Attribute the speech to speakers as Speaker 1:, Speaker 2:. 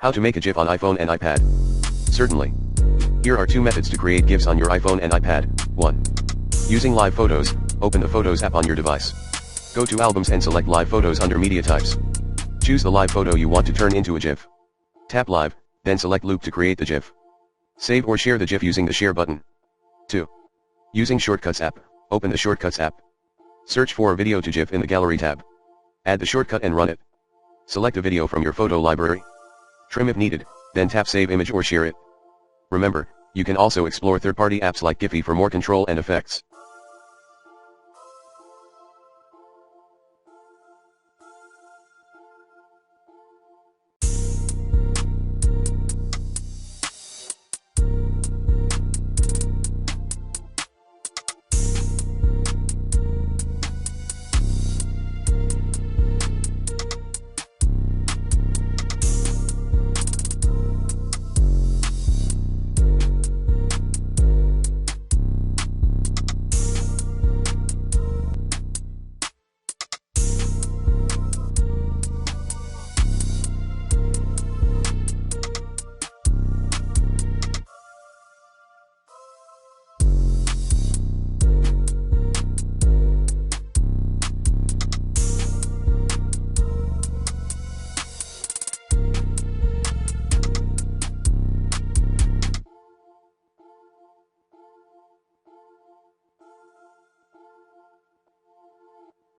Speaker 1: How to make a GIF on iPhone and iPad? Certainly. Here are two methods to create GIFs on your iPhone and iPad. 1. Using Live Photos, open the Photos app on your device. Go to Albums and select Live Photos under Media Types. Choose the live photo you want to turn into a GIF. Tap Live, then select Loop to create the GIF. Save or share the GIF using the Share button. 2. Using Shortcuts app, open the Shortcuts app. Search for Video to GIF in the Gallery tab. Add the shortcut and run it. Select a video from your photo library. Trim if needed, then tap Save Image or share it. Remember, you can also explore third-party apps like Giphy for more control and effects.